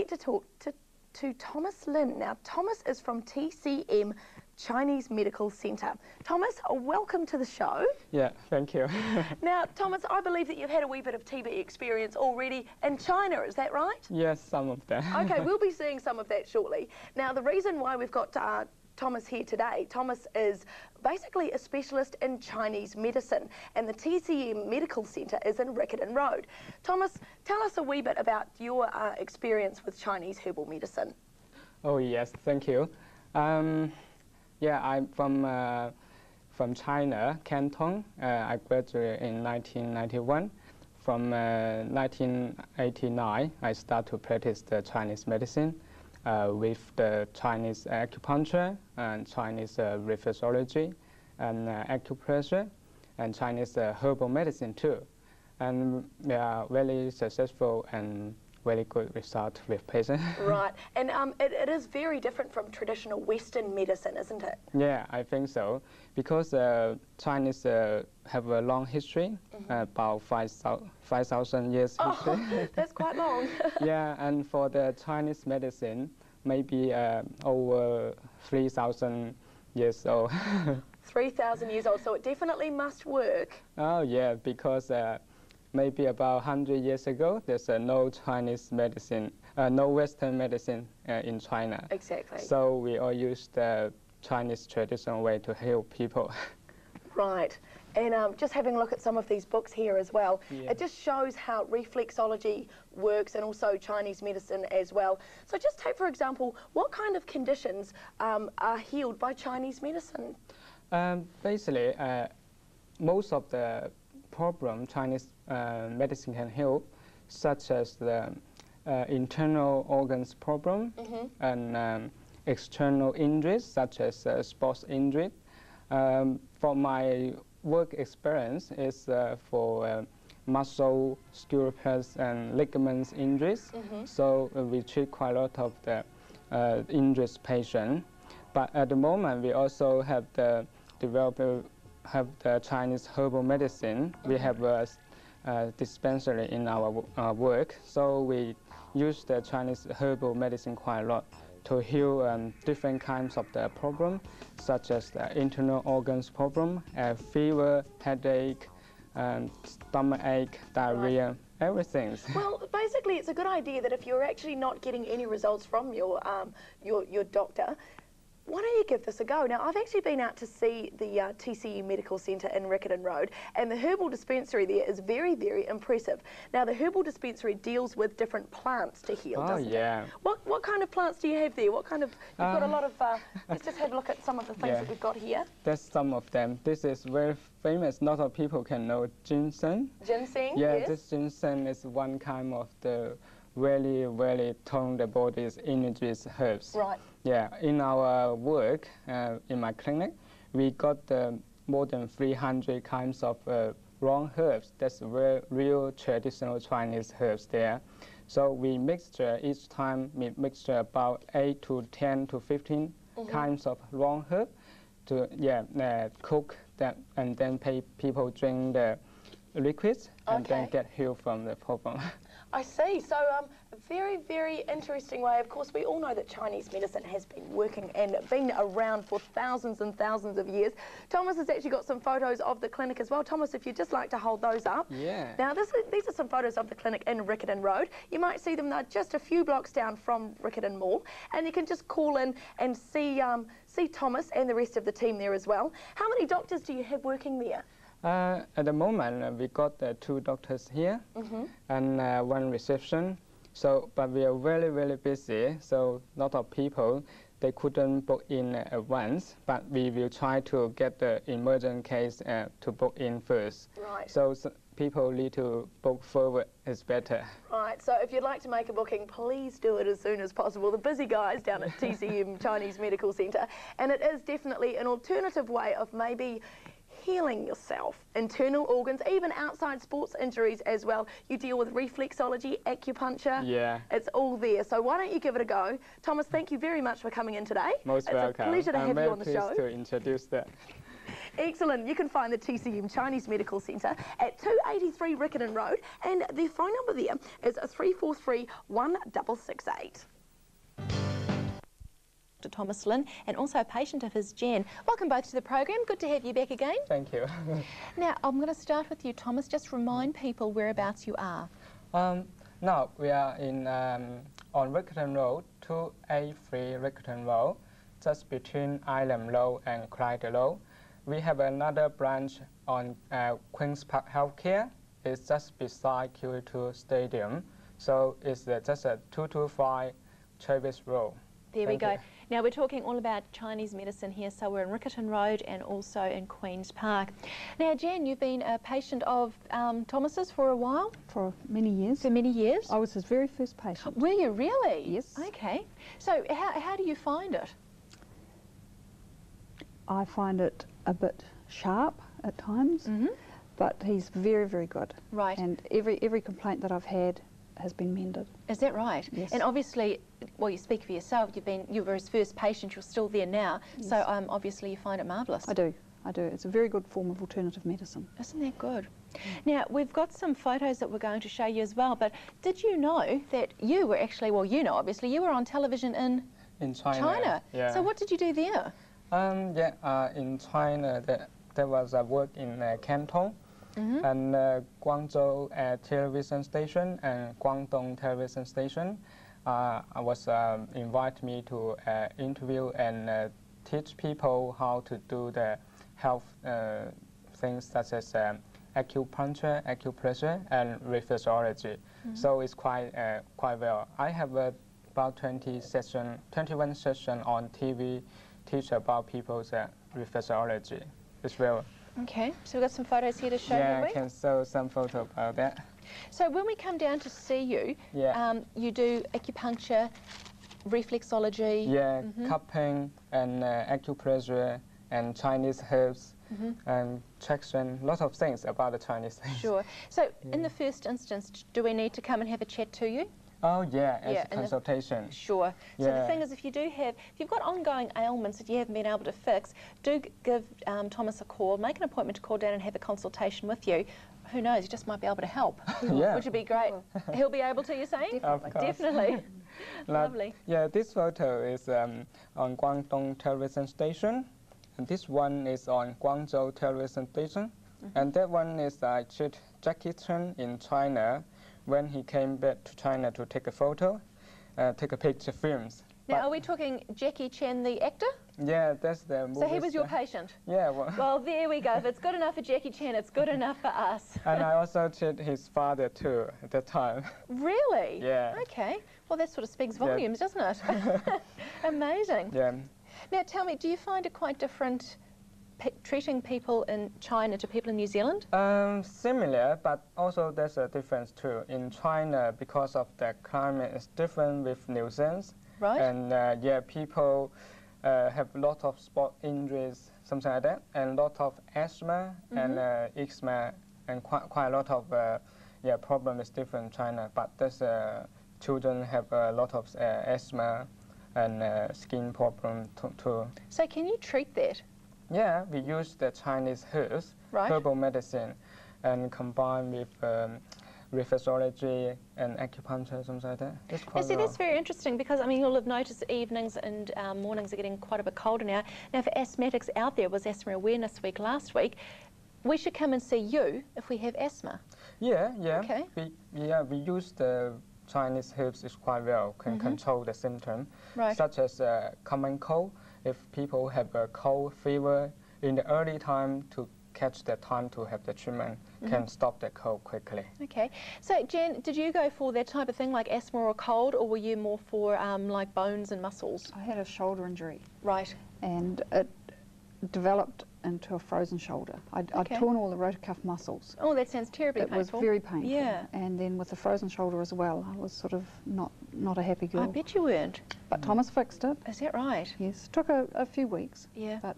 get to talk to Thomas Lin. Now, Thomas is from TCM Chinese Medical Centre. Thomas, welcome to the show. Yeah, thank you. Now, Thomas, I believe that you've had a wee bit of TB experience already in China, is that right? Yes, some of them. Okay, we'll be seeing some of that shortly. Now, the reason why we've got Thomas here today, Thomas is basically a specialist in Chinese medicine, and the TCM Medical Centre is in Riccarton Road. Thomas, tell us a wee bit about your experience with Chinese herbal medicine. Oh yes, thank you. Yeah, I'm from China, Canton. I graduated in 1991. From 1989, I started to practice the Chinese medicine with the Chinese acupuncture and Chinese reflexology and acupressure and Chinese herbal medicine too. And they are very successful and very good result with patients. Right, and it is very different from traditional Western medicine, isn't it? Yeah, I think so, because Chinese have a long history, about 5,000 years history. Oh, that's quite long. Yeah, and for the Chinese medicine, maybe over 3,000 years old. 3,000 years old, so it definitely must work. Oh yeah, because maybe about 100 years ago, there's no Chinese medicine, no Western medicine in China. Exactly. So we all use the Chinese traditional way to heal people. Right. And just having a look at some of these books here as well, yeah. It just shows how reflexology works and also Chinese medicine as well. So just take, for example, what kind of conditions are healed by Chinese medicine? Basically, most of the problem Chinese medicine can help, such as the internal organs problem and external injuries, such as sports injury. For my work experience is for muscle, scapulars, and ligaments injuries. So we treat quite a lot of the injured patient. But at the moment, we also have the Chinese herbal medicine. We have a dispensary in our work, so we use the Chinese herbal medicine quite a lot to heal different kinds of the problem, such as the internal organs problem, fever, headache, stomach ache, diarrhea, everything. Well, basically, it's a good idea that if you're actually not getting any results from your doctor, why don't you give this a go? Now, I've actually been out to see the TCM Medical Centre in Riccarton Road, and the herbal dispensary there is very, very impressive. Now, the herbal dispensary deals with different plants to heal, doesn't it? What kind of plants do you have there? What kind of, you've got a lot of, let's just have a look at some of the things that we've got here. That's some of them. This is very famous. Not a lot of people can know ginseng. Ginseng, yeah, yes. This ginseng is one kind of the really, really tone the body's energies herbs. Right. Yeah, in our work, in my clinic, we got more than 300 kinds of raw herbs. That's real traditional Chinese herbs there. So we mixture, each time we mixture about 8 to 10 to 15 kinds of raw herb to cook that, and then people drink the liquids and then get healed from the problem. I see. So a very, very interesting way. Of course, we all know that Chinese medicine has been working and been around for thousands and thousands of years. Thomas has actually got some photos of the clinic as well. Thomas, if you'd just like to hold those up. Yeah. Now, these are some photos of the clinic in Riccarton Road. You might see them just a few blocks down from Riccarton Mall, and you can just call in and see Thomas and the rest of the team there as well. How many doctors do you have working there? At the moment, we got 2 doctors here and 1 reception. So, but we are very, very busy. So, a lot of people, they couldn't book in at once. But we will try to get the emergent case to book in first. Right. So people need to book forward is better. Right. So if you'd like to make a booking, please do it as soon as possible. The busy guys down at TCM Chinese Medical Centre, and it is definitely an alternative way of maybe healing yourself, internal organs, even outside sports injuries as well. You deal with reflexology, acupuncture. Yeah. It's all there. So why don't you give it a go? Thomas, thank you very much for coming in today. Most welcome. It's a pleasure to have you on the show. I'm very pleased to introduce that. Excellent. You can find the TCM Chinese Medical Centre at 283 Riccarton Road, and their phone number there is 343 1668. Thomas Lin, and also a patient of his, Jen. Welcome both to the program. Good to have you back again. Thank you. Now, I'm going to start with you, Thomas. Just remind people whereabouts you are. Now, we are in on Riccarton Road, 283 Riccarton Road, just between Island Road and Clyde Road. We have another branch on Queen's Park Healthcare. It's just beside QE2 Stadium. So it's just a 225 Travis Road. There we go. Now we're talking all about Chinese medicine here, so we're in Riccarton Road and also in Queen's Park. Now Jan, you've been a patient of Thomas's for a while? For many years. For many years? I was his very first patient. Were you really? Yes. Okay. So how do you find it? I find it a bit sharp at times, but he's very, very good. Right. And every complaint that I've had has been mended. Is that right? Yes. And obviously, well, you speak for yourself. You were his first patient. You're still there now. Yes. So obviously, you find it marvellous. I do. It's a very good form of alternative medicine. Isn't that good? Now we've got some photos that we're going to show you as well. But did you know that you were actually, well, you know, obviously, you were on television in China. Yeah. So what did you do there? In China, there was a work in Canton. And Guangzhou television station and Guangdong television station. I was invited me to interview and teach people how to do the health things such as acupuncture, acupressure, and reflexology. So it's quite well. I have about 21 sessions on TV, teach about people's reflexology as well. Okay, so we've got some photos here to show you. Yeah, I can show some photo about that. So when we come down to see you, you do acupuncture, reflexology. Yeah, cupping and acupressure and Chinese herbs and traction, lots of things about the Chinese things. Sure. So in the first instance, do we need to come and have a chat to you? Oh yeah, as a consultation. Sure. So the thing is, if you've got ongoing ailments that you haven't been able to fix, do give Thomas a call, make an appointment to call down and have a consultation with you. Who knows, you just might be able to help, which would be great. He'll be able to, you're saying? Definitely. Lovely. Yeah, this photo is on Guangdong television station, and this one is on Guangzhou television station, and that one is Jackie Chan in China. When he came back to China to take a photo, take a picture films. Now, are we talking Jackie Chan, the actor? Yeah, that's the movie. So he was your patient? Yeah. Well, there we go. If it's good enough for Jackie Chan, it's good enough for us. And I also treated his father too at that time. Really? Yeah. Okay. Well, that sort of speaks volumes, doesn't it? Amazing. Yeah. Now, tell me, do you find it quite different treating people in China to people in New Zealand? Similar, but also there's a difference too. In China, because of the climate is different with New Zealand. Right. And people have a lot of sport injuries, something like that, and a lot of asthma and eczema, and quite a lot of problem is different in China. But there's children have a lot of asthma and skin problem too. So can you treat that? Yeah, we use the Chinese herbs, herbal medicine, and combine with reflexology and acupuncture, something like that. That's quite well. That's very interesting because, I mean, you'll have noticed evenings and mornings are getting quite a bit colder now. Now, for asthmatics out there, it was Asthma Awareness Week last week. We should come and see you if we have asthma. Yeah. Okay. We use the Chinese herbs is quite well, can control the symptom, such as common cold. If people have a cold, fever, in the early time to catch the time to have the treatment, can stop the cold quickly. Okay. So, Jen, did you go for that type of thing, like asthma or cold, or were you more for like bones and muscles? I had a shoulder injury. Right. And it developed into a frozen shoulder. I'd torn all the rotator cuff muscles. Oh, that sounds terribly painful. It was very painful. Yeah. And then with the frozen shoulder as well, I was sort of not a happy girl. I bet you weren't. But Thomas fixed it. Is that right? Yes. Took a few weeks. Yeah. But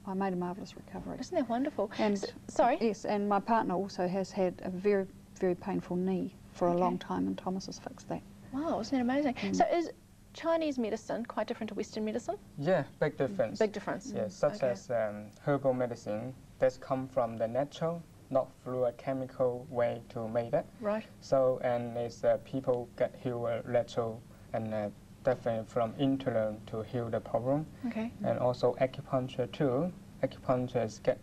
I made a marvellous recovery. Isn't that wonderful? And sorry? Yes, and my partner also has had a very, very painful knee for a long time, and Thomas has fixed that. Wow, isn't that amazing? So Chinese medicine quite different to Western medicine? Yeah, big difference. Big difference. Yeah, such Okay. as herbal medicine that's come from the natural, not through a chemical way to make it. Right. So, and it's people get healed natural and definitely from internal to heal the problem. Okay. And also acupuncture too. Acupuncture get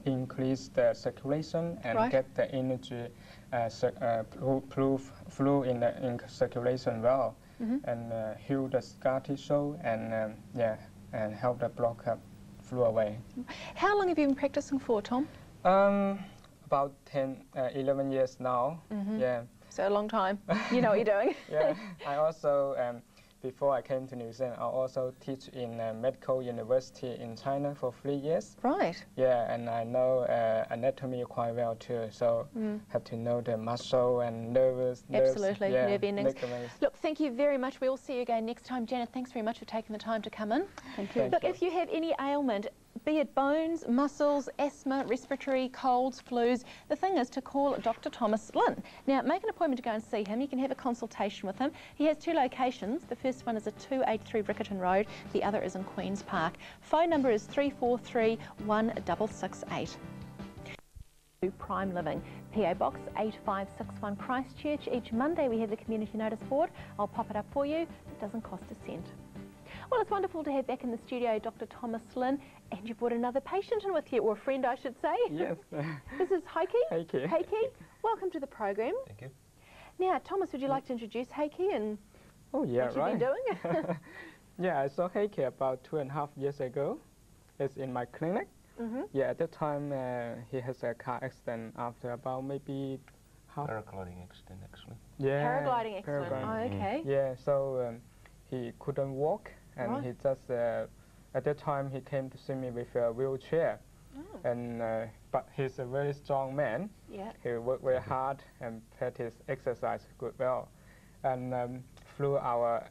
increase the circulation and Right. get the energy flow in the circulation well, and heal the scar tissue and and help the block up flow away. How long have you been practicing for, Tom? About 11 years now. Yeah. So a long time. You know what you're doing. Yeah. I also before I came to New Zealand, I also teach in a medical university in China for 3 years. Right. Yeah, and I know anatomy quite well too, so have to know the muscle and nerves. Absolutely, nerve endings. ligaments. Look, thank you very much. We'll see you again next time. Janet, thanks very much for taking the time to come in. Thank you. Look, if you have any ailment, be it bones, muscles, asthma, respiratory, colds, flus, the thing is to call Dr. Thomas Lin. Now, make an appointment to go and see him. You can have a consultation with him. He has 2 locations. The first one is at 283 Riccarton Road. The other is in Queen's Park. Phone number is 343 1668. Prime Living, PO Box 8561 Christchurch. Each Monday we have the community notice board. I'll pop it up for you. It doesn't cost a cent. Well, it's wonderful to have back in the studio Dr. Thomas Lin, and you brought another patient in with you, or a friend I should say. Yes. This is Heike. Heike. Heike, welcome to the program. Thank you. Now, Thomas, would you like to introduce Heike and Oh yeah, what you've been doing? Yeah, I saw Heike about 2.5 years ago. It's in my clinic. Yeah, at that time he has a car accident after about maybe half. Paragliding accident, actually. Yeah. Paragliding accident. paragliding. Oh, okay. Yeah, so he couldn't walk, and Right. he just at that time he came to see me with a wheelchair, and but he's a very strong man. Yeah. He worked very hard and practice exercise good well, and through our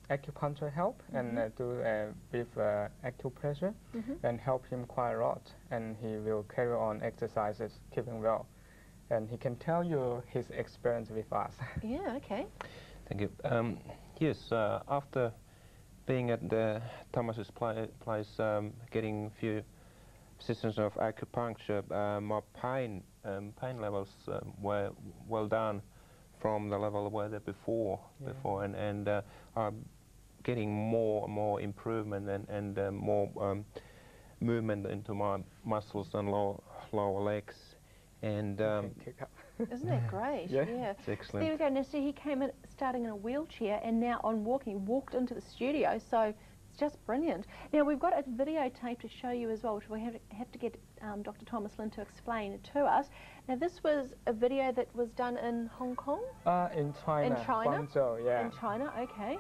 acupuncture help and do with acupressure and help him quite a lot, and he will carry on exercises, keeping well, and he can tell you his experience with us. Yeah, okay. Thank you. Yes, after being at the Thomas's place, getting a few sessions of acupuncture, my pain levels were well down from the level where they before, and I'm getting more and more improvement and more movement into my muscles and lower legs, and Kick up. Isn't that great? Yeah. it's excellent. There we go. Now, see, he came in starting in a wheelchair and now on walking, walked into the studio, so it's just brilliant. Now, we've got a videotape to show you as well, which we have to get Dr. Thomas Lin to explain to us. Now, this was a video that was done in Hong Kong? In China. In China? Guangzhou, yeah. In China, okay.